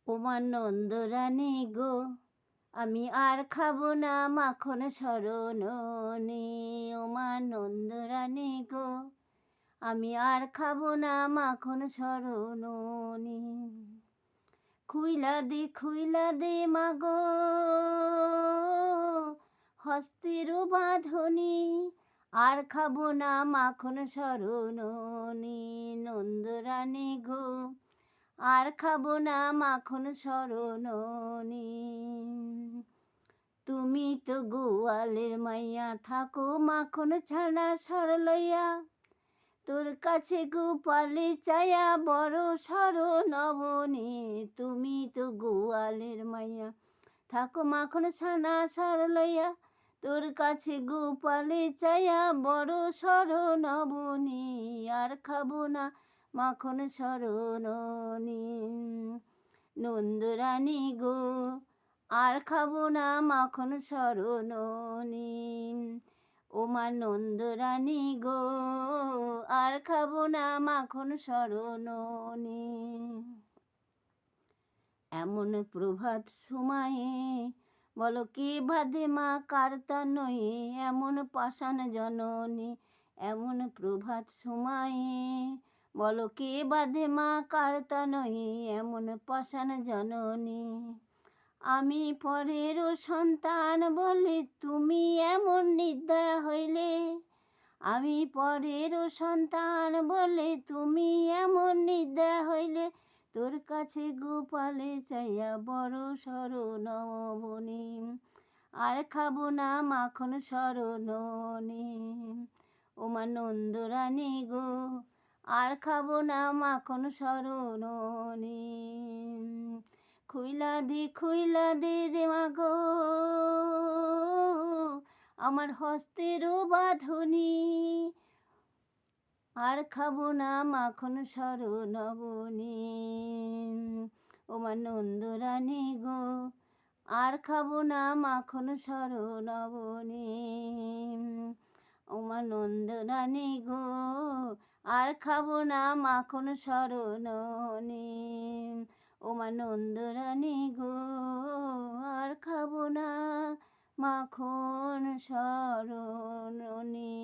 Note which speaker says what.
Speaker 1: ওমা নন্দরানী গো, আমি আর খাবো না মাখন সরননি। ওমা নন্দরানী গো, আমি আর খাবো না মাখন সরননি। খুইলা দে মাগো হস্তের বাঁধনি, আর খাবো না মাখন সরননি। নন্দরানী গো, আর খাবো না মাখন সরননি। তুমি তো গোয়ালের মাইয়া, থাকো মাখন ছানা সর লইয়া। তোর কাছে গোপালে চায়া বড় সর নবনী। তুমি তো গোয়ালের মাইয়া, থাকো মাখন ছানা সর লইয়া। তোর কাছে গোপালে চায়া বড় সর নবনী। আর খাবো না মাখন সরননি। নন্দরানী গো, আর খাবো না মাখন সরননি। ওমা নন্দরানী গো, আর খাবো না মাখন সরননি। এমন প্রভাত সময়ে বলো কে বাঁধে মা কারতা নয়ে। এমন পাষাণ জননী, এমন প্রভাত সময়ে বলো কে বাঁধে মা কারতা নয়ে। এমন পাষাণ জননী, আমি পরেরও সন্তান বলে তুমি এমন নির্দয়া হইলে। আমি পরেরও সন্তান বলে তুমি এমন নির্দয়া হইলে। তোর কাছে গোপালে চাইয়া বড় সর নবনী। আর খাবো না মাখন সরননি। ওমা নন্দরানী গো, আর খাবো না মাখন সরননি। খুইলা দে মাগো আমার হস্তেরও বাঁধনি। আর খাবো না মাখন সরনবনী। ওমা নন্দরানী গো, আর খাবো না মাখন সরনবনী। ওমা নন্দরানী গো, আর খাবো না মাখন সরননি। ওমা নন্দরানী গো, আর খাবো না মাখন সরননি।